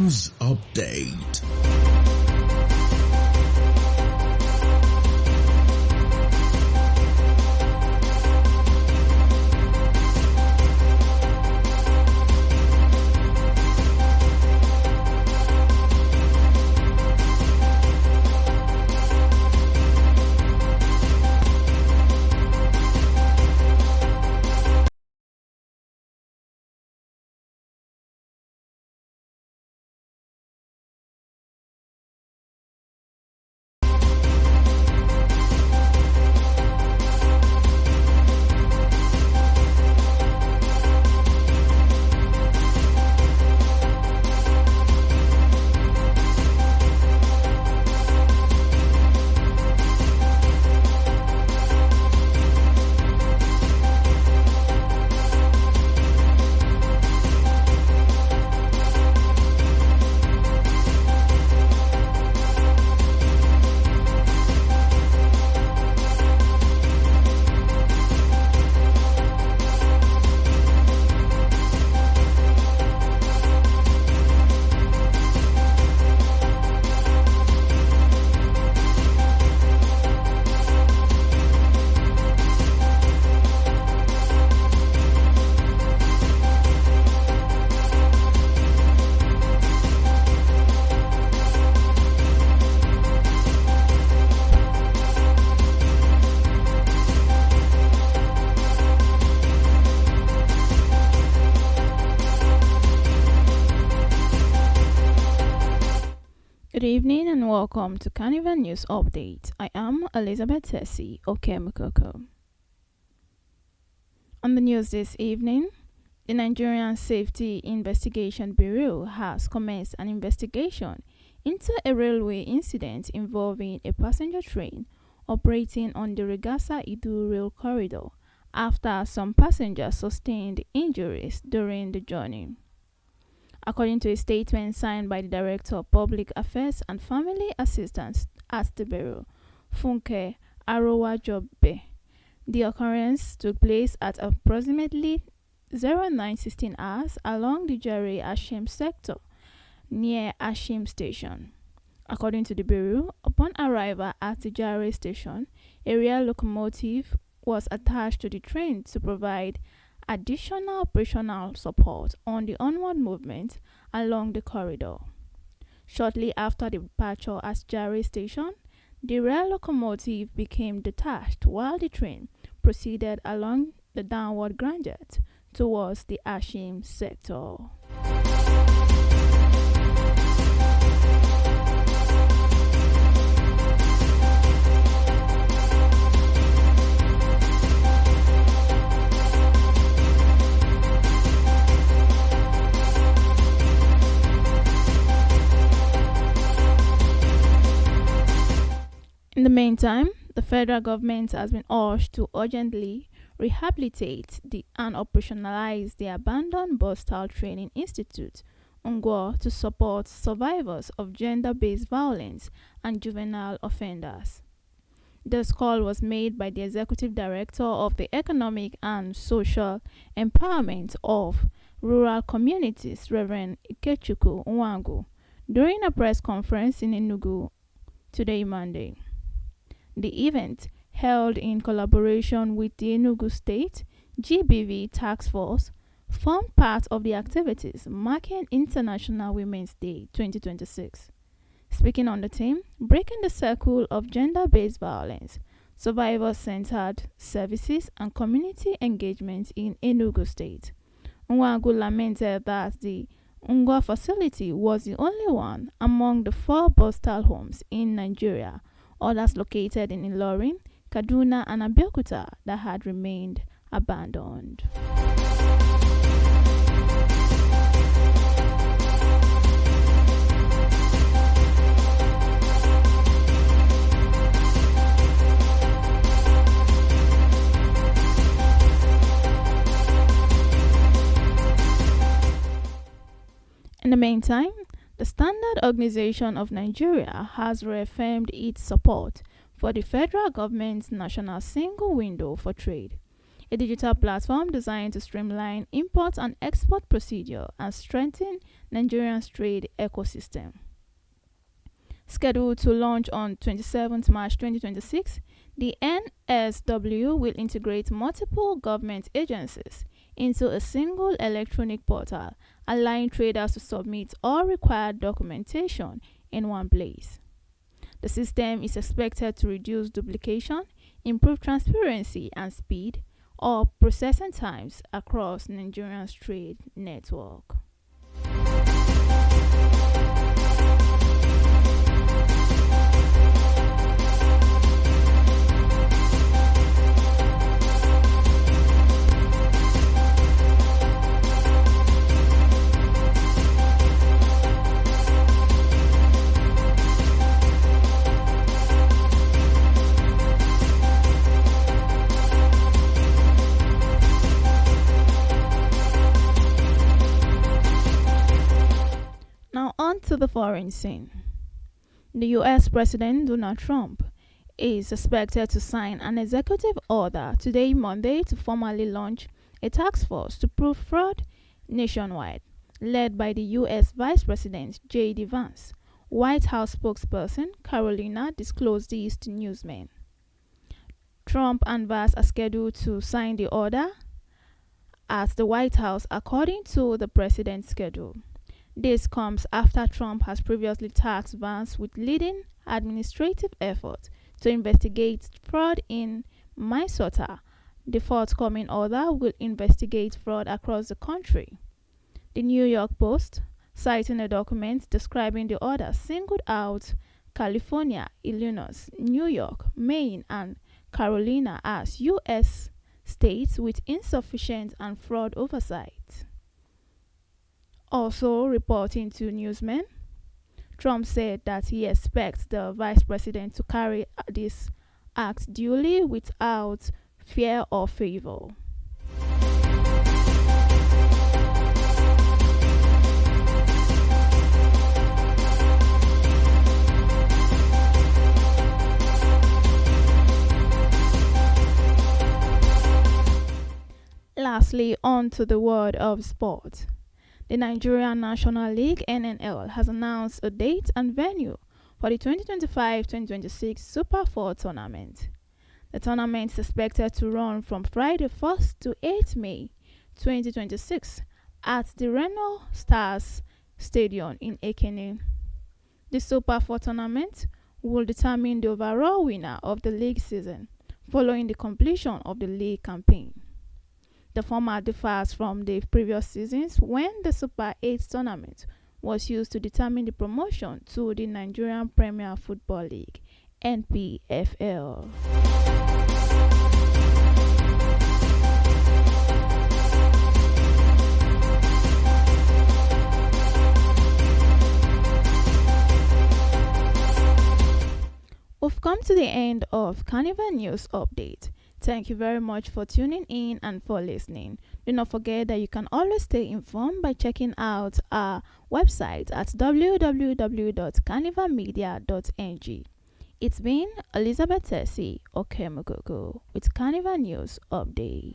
News update. Good evening and welcome to Carnival News Update. I am Elizabeth Tessie Okemukoko. On the news this evening, the Nigerian Safety Investigation Bureau has commenced an investigation into a railway incident involving a passenger train operating on the Regasa-Idu rail corridor after some passengers sustained injuries during the journey. According to a statement signed by the Director of Public Affairs and Family Assistance at the Bureau, Funke Arowajobe, the occurrence took place at approximately 09:16 hours along the Jare-Ashim sector near Ashim Station. According to the Bureau, upon arrival at the Jare Station, a rail locomotive was attached to the train to provide additional operational support on the onward movement along the corridor. Shortly after the departure at Jare Station, the rail locomotive became detached while the train proceeded along the downward granget towards the Ashim sector. In the meantime, the federal government has been urged to urgently rehabilitate and operationalize the abandoned Bostal Training Institute, Ungwo, to support survivors of gender-based violence and juvenile offenders. This call was made by the Executive Director of the Economic and Social Empowerment of Rural Communities, Reverend Ikechukwu Nwangu, during a press conference in Enugu today, Monday. The event, held in collaboration with the Oyo State GBV Task Force, formed part of the activities marking International Women's Day 2026. Speaking on the theme, Breaking the Circle of Gender-Based Violence, Survivor-Centered Services and Community Engagement in Oyo State, Nwangu lamented that the Ungwa facility was the only one among the 4 Bostal homes in Nigeria, others located in Ilorin, Kaduna and Abeokuta, that had remained abandoned. In the meantime, the Standard Organization of Nigeria has reaffirmed its support for the federal government's national single window for trade. a digital platform designed to streamline import and export procedure and strengthen Nigeria's trade ecosystem. Scheduled to launch on 27th March 2026, the NSW will integrate multiple government agencies into a single electronic portal, allowing traders to submit all required documentation in one place. The system is expected to reduce duplication, improve transparency and speed of processing times across Nigeria's trade network. Now on to the foreign scene. The US President Donald Trump is expected to sign an executive order today, Monday, to formally launch a task force to prove fraud nationwide, led by the US Vice President J.D. Vance. White House spokesperson Carolina disclosed this to newsmen. Trump and Vance are scheduled to sign the order at the White House according to the president's schedule. This comes after Trump has previously tasked Vance with leading administrative efforts to investigate fraud in Minnesota. The forthcoming order will investigate fraud across the country. The New York Post, citing a document describing the order, singled out California, Illinois, New York, Maine, and Carolina as U.S. states with insufficient and fraud oversight. Also reporting to newsmen, Trump said that he expects the vice president to carry this act duly without fear or favor. Lastly, on to the world of sport. The Nigerian National League (NNL) has announced a date and venue for the 2025-2026 Super 4 tournament. The tournament is expected to run from Friday 1st to 8th May 2026 at the Reno Stars Stadium in Ekene. The Super 4 tournament will determine the overall winner of the league season following the completion of the league campaign. The format differs from the previous seasons when the Super 8 tournament was used to determine the promotion to the Nigerian Premier Football League (NPFL). We've come to the end of Carnival News Update. Thank you very much for tuning in and for listening. Do not forget that you can always stay informed by checking out our website at www.carnivalmedia.ng. It's been Elizabeth Tessie Okemugogo with Carnival News Update.